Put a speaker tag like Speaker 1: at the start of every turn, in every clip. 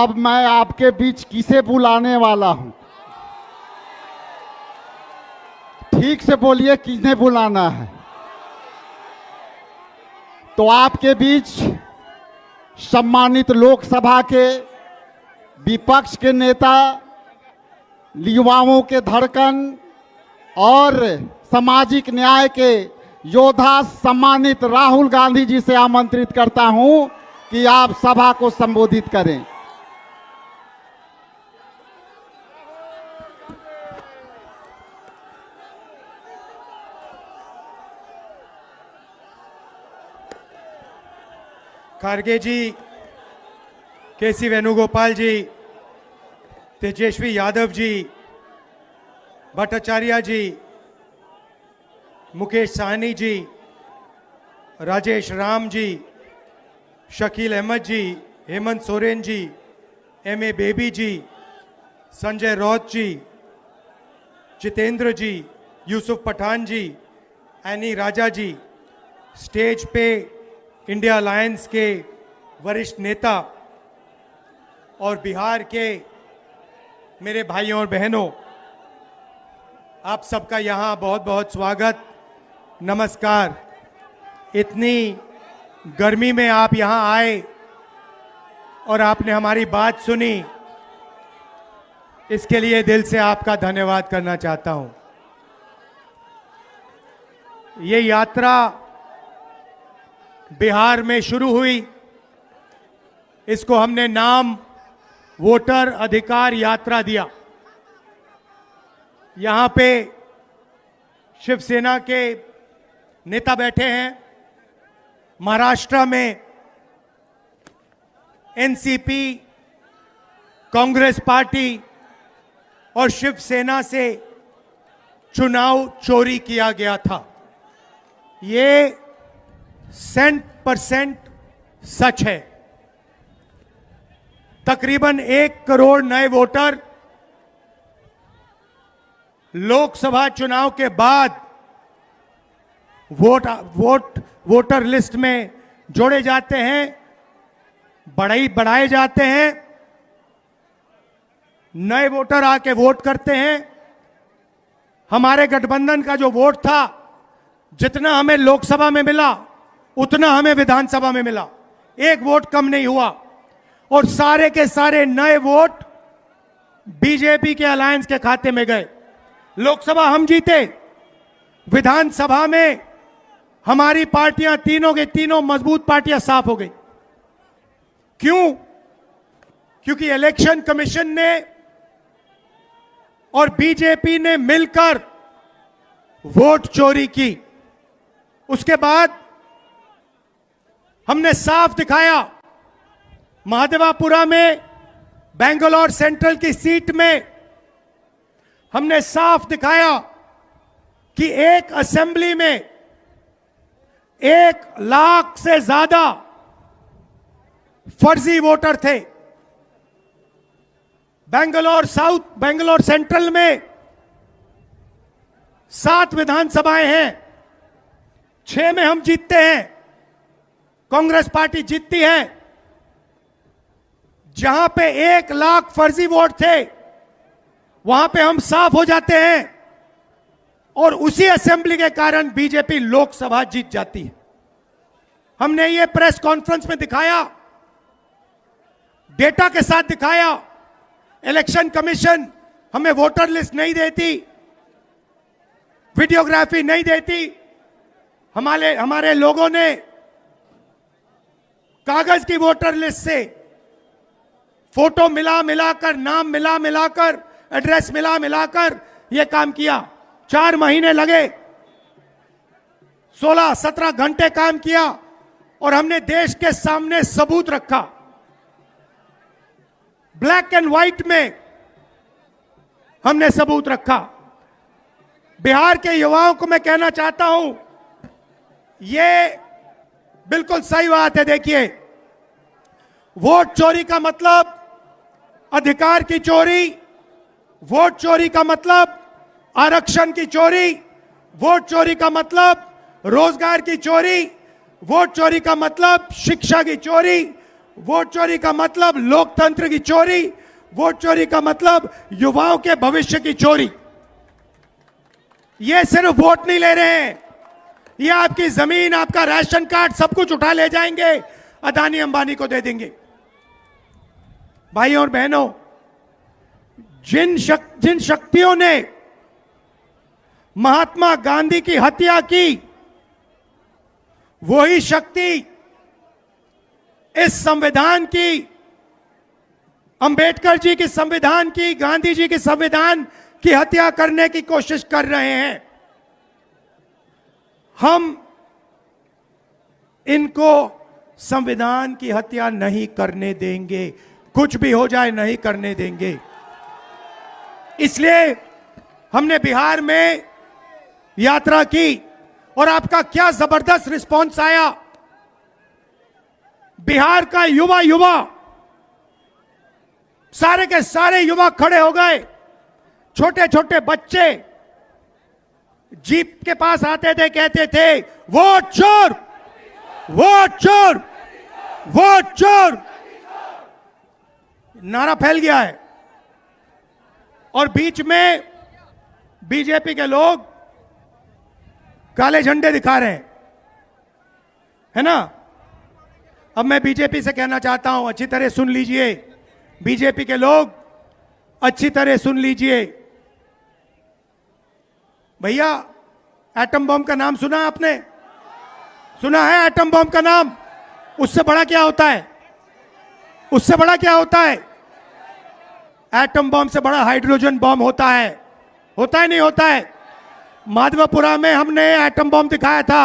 Speaker 1: अब मैं आपके बीच किसे बुलाने वाला हूं? ठीक से बोलिए, किसने बुलाना है? तो आपके बीच सम्मानित लोकसभा के विपक्ष के नेता, युवाओं के धड़कन और सामाजिक न्याय के योद्धा सम्मानित राहुल गांधी जी से आमंत्रित करता हूं कि आप सभा को संबोधित करें।
Speaker 2: खारगे जी, केसी वेणुगोपाल जी, तेजस्वी यादव जी, भट्टाचार्य जी, मुकेश साहनी जी, राजेश राम जी, शकील अहमद जी, हेमंत सोरेन जी, एम.ए. बेबी जी, संजय रौत जी, जितेंद्र जी, यूसुफ पठान जी, एनी राजा जी, स्टेज पे इंडिया अलायंस के वरिष्ठ नेता और बिहार के मेरे भाइयों और बहनों, आप सबका यहाँ बहुत बहुत स्वागत, नमस्कार। इतनी गर्मी में आप यहाँ आए और आपने हमारी बात सुनी, इसके लिए दिल से आपका धन्यवाद करना चाहता हूँ। ये यात्रा बिहार में शुरू हुई, इसको हमने नाम वोटर अधिकार यात्रा दिया। यहाँ पे शिवसेना के नेता बैठे हैं, महाराष्ट्र में एनसीपी, कांग्रेस पार्टी और शिवसेना से चुनाव चोरी किया गया था। ये 100% सच है। तकरीबन 1 करोड़ नए वोटर लोकसभा चुनाव के बाद वोटर लिस्ट में जोड़े जाते हैं, बढ़ाए जाते हैं। नए वोटर आके वोट करते हैं। हमारे गठबंधन का जो वोट था, जितना हमें लोकसभा में मिला उतना हमें विधानसभा में मिला, 1 वोट कम नहीं हुआ। और सारे के सारे नए वोट बीजेपी के अलायंस के खाते में गए। लोकसभा हम जीते, विधानसभा में हमारी पार्टियां तीनों के तीनों मजबूत पार्टियां साफ हो गई। क्यों? क्योंकि इलेक्शन कमीशन ने और बीजेपी ने मिलकर वोट चोरी की। उसके बाद हमने साफ दिखाया, महादेवापुरा में बेंगलोर सेंट्रल की सीट में हमने साफ दिखाया कि एक असेंबली में 1 लाख से ज्यादा फर्जी वोटर थे। बेंगलोर सेंट्रल में 7 विधानसभाएं हैं, 6 में हम जीतते हैं, कांग्रेस पार्टी जीतती है। जहां पे 1 लाख फर्जी वोट थे, वहां पे हम साफ हो जाते हैं और उसी असेंबली के कारण बीजेपी लोकसभा जीत जाती है। हमने ये प्रेस कॉन्फ्रेंस में दिखाया, डेटा के साथ दिखाया। इलेक्शन कमीशन हमें वोटर लिस्ट नहीं देती, वीडियोग्राफी नहीं देती। हमारे लोगों ने कागज की वोटर लिस्ट से फोटो मिलाकर, नाम मिलाकर, एड्रेस मिलाकर यह काम किया। 4 महीने लगे, 16-17 घंटे काम किया और हमने देश के सामने सबूत रखा। ब्लैक एंड व्हाइट में हमने सबूत रखा। बिहार के युवाओं को मैं कहना चाहता हूं, यह बिल्कुल सही बात है। देखिए, वोट चोरी का मतलब अधिकार की चोरी, वोट चोरी का मतलब आरक्षण की चोरी, वोट चोरी का मतलब रोजगार की चोरी, वोट चोरी का मतलब शिक्षा की चोरी, वोट चोरी का मतलब लोकतंत्र की चोरी, वोट चोरी का मतलब युवाओं के भविष्य की चोरी। ये सिर्फ वोट नहीं ले रहे हैं, ये आपकी जमीन, आपका राशन कार्ड, सब कुछ उठा ले जाएंगे, अदानी अंबानी को दे देंगे। भाइयों और बहनों, जिन शक्तियों ने महात्मा गांधी की हत्या की, वही शक्ति इस संविधान की, अंबेडकर जी की संविधान की, गांधी जी की संविधान की हत्या करने की कोशिश कर रहे हैं। हम इनको संविधान की हत्या नहीं करने देंगे, कुछ भी हो जाए नहीं करने देंगे। इसलिए हमने बिहार में यात्रा की और आपका क्या जबरदस्त रिस्पॉन्स आया। बिहार का युवा सारे के सारे युवा खड़े हो गए, छोटे छोटे बच्चे जीप के पास आते थे, कहते थे वोट चोर, वोट चोर, वोट चोर। नारा फैल गया है और बीच में बीजेपी के लोग काले झंडे दिखा रहे हैं, है ना। अब मैं बीजेपी से कहना चाहता हूं, अच्छी तरह सुन लीजिए, बीजेपी के लोग अच्छी तरह सुन लीजिए। भैया, एटम बम का नाम सुना आपने? सुना है एटम बम का नाम? उससे बड़ा क्या होता है? उससे बड़ा क्या होता है? एटम बम से बड़ा हाइड्रोजन बम होता है। होता है नहीं होता है? माधवपुरा में हमने एटम बम दिखाया था।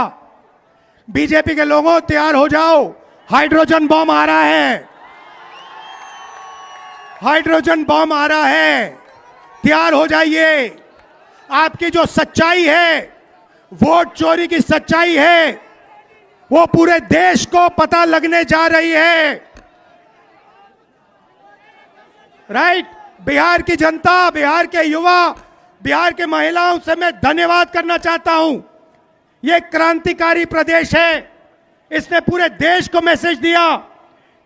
Speaker 2: बीजेपी के लोगों, तैयार हो जाओ, हाइड्रोजन बम आ रहा है, हाइड्रोजन बम आ रहा है, तैयार हो जाइए। आपकी जो सच्चाई है, वोट चोरी की सच्चाई है, वो पूरे देश को पता लगने जा रही है। राइट? बिहार की जनता, बिहार के युवा, बिहार के महिलाओं से मैं धन्यवाद करना चाहता हूं। ये क्रांतिकारी प्रदेश है, इसने पूरे देश को मैसेज दिया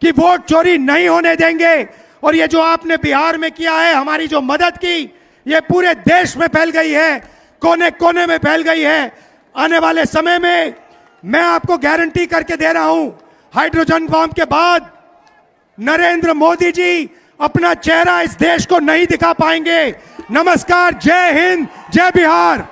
Speaker 2: कि वोट चोरी नहीं होने देंगे। और ये जो आपने बिहार में किया है, हमारी जो मदद की, ये पूरे देश में फैल गई है, कोने कोने में फैल गई है। आने वाले समय में मैं आपको गारंटी करके दे रहा हूं, हाइड्रोजन बम के बाद नरेंद्र मोदी जी अपना चेहरा इस देश को नहीं दिखा पाएंगे। नमस्कार, जय हिंद, जय बिहार।